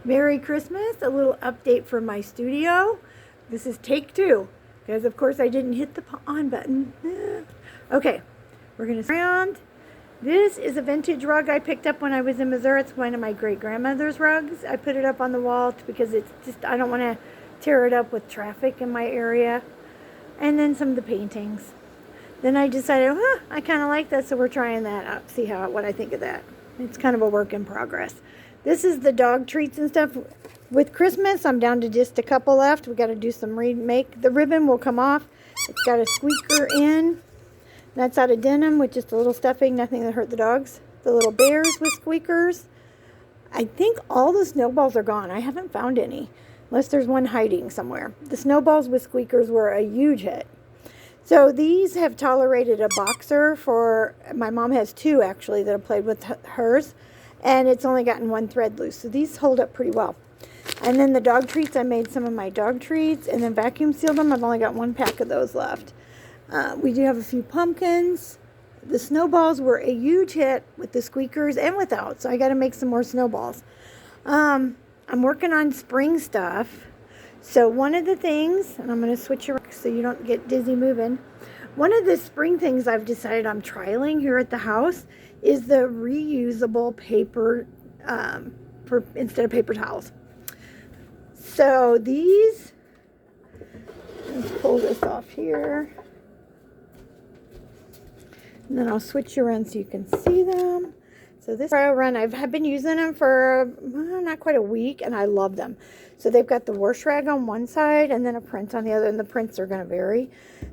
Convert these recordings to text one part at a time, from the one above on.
Merry Christmas, a little update from my studio. This is take two, because of course I didn't hit the on button. Okay, we're going to around. This is a vintage rug I picked up when I was in Missouri. It's one of my great-grandmother's rugs. I put it up on the wall because it's just, I don't want to tear it up with traffic in my area. And then some of the paintings. Then I decided, I kind of like that, so we're trying that out, see what I think of that. It's kind of a work in progress. This is the dog treats and stuff. With Christmas, I'm down to just a couple left. We got to do some remake. The ribbon will come off. It's got a squeaker in. That's out of denim with just a little stuffing, nothing that hurt the dogs. The little bears with squeakers. I think all the snowballs are gone. I haven't found any, unless there's one hiding somewhere. The snowballs with squeakers were a huge hit. So these have tolerated a boxer for, my mom has two actually that have played with hers, and it's only gotten one thread loose. So these hold up pretty well. And then the dog treats, I made some of my dog treats and then vacuum sealed them. I've only got one pack of those left. We do have a few pumpkins. The snowballs were a huge hit with the squeakers and without, so I got to make some more snowballs. I'm working on spring stuff. So one of the things, and I'm going to switch around so you don't get dizzy moving. One of the spring things I've decided I'm trialing here at the house is the reusable paper instead of paper towels. So these, let's pull this off here. And then I'll switch around so you can see them. So this trial run, I've been using them for not quite a week, and I love them. So they've got the wash rag on one side and then a print on the other, and the prints are going to vary.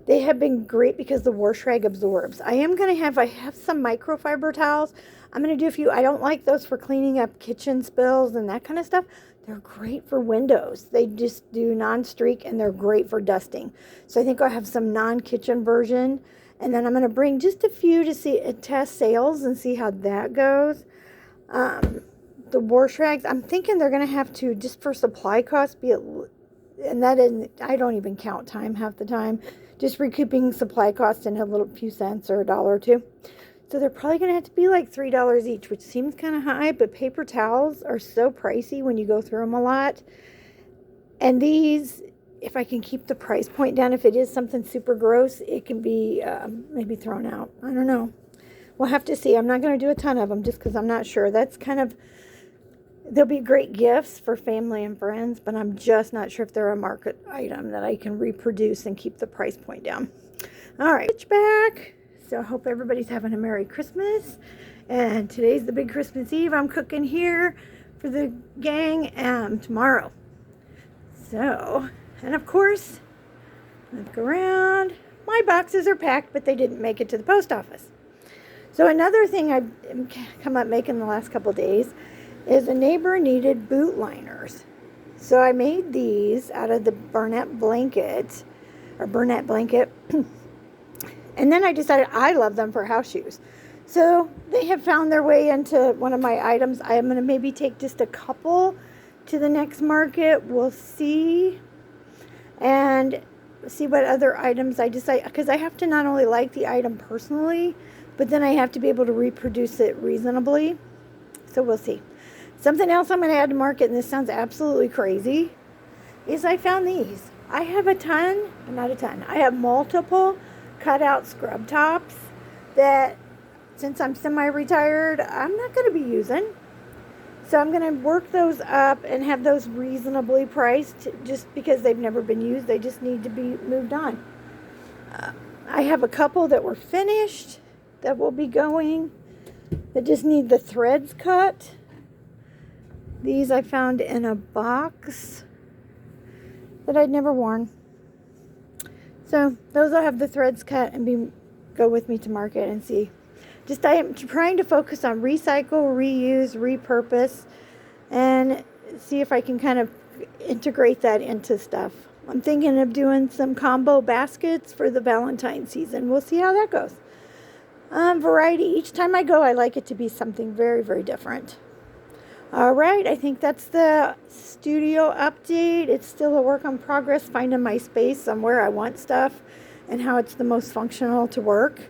They have been great because the wash rag absorbs. I have some microfiber towels. I'm going to do a few. I don't like those for cleaning up kitchen spills and that kind of stuff. They're great for windows. They just do non-streak, and they're great for dusting. So I think I'll have some non-kitchen version. And then I'm going to bring just a few to test sales and see how that goes. The wash rags, I'm thinking they're going to have to, just for supply costs, and that isn't, I don't even count time half the time, just recouping supply costs in a few cents or $1 or $2. So they're probably going to have to be like $3 each, which seems kind of high, but paper towels are so pricey when you go through them a lot. And these, if I can keep the price point down, if it is something super gross, it can be maybe thrown out. I don't know. We'll have to see. I'm not going to do a ton of them just because I'm not sure. That's kind of, they'll be great gifts for family and friends, but I'm just not sure if they're a market item that I can reproduce and keep the price point down. All right, switch back. So I hope everybody's having a Merry Christmas. And today's the big Christmas Eve. I'm cooking here for the gang tomorrow. So, and of course, look around. My boxes are packed, but they didn't make it to the post office. So another thing I've come up making the last couple of days is a neighbor needed boot liners. So I made these out of the Burnett blanket. And then I decided I love them for house shoes. So they have found their way into one of my items. I am going to maybe take just a couple to the next market. We'll see. And see what other items I decide, because I have to not only like the item personally, but then I have to be able to reproduce it reasonably. So we'll see. Something else I'm going to add to market, and this sounds absolutely crazy, is I found these. I have I have multiple cutout scrub tops that, since I'm semi-retired, I'm not going to be using. So I'm going to work those up and have those reasonably priced just because they've never been used. They just need to be moved on. I have a couple that were finished that will be going that just need the threads cut. These I found in a box that I'd never worn. So those will have the threads cut and go with me to market and see. Just I am trying to focus on recycle, reuse, repurpose, and see if I can kind of integrate that into stuff. I'm thinking of doing some combo baskets for the Valentine season. We'll see how that goes. Variety. Each time I go, I like it to be something very, very different. All right, I think that's the studio update. It's still a work in progress, finding my space somewhere I want stuff and how it's the most functional to work.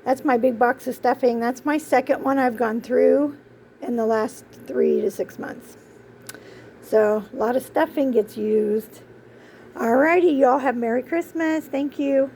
That's my big box of stuffing. That's my second one I've gone through in the last 3 to 6 months. So a lot of stuffing gets used. Alrighty, y'all have Merry Christmas. Thank you.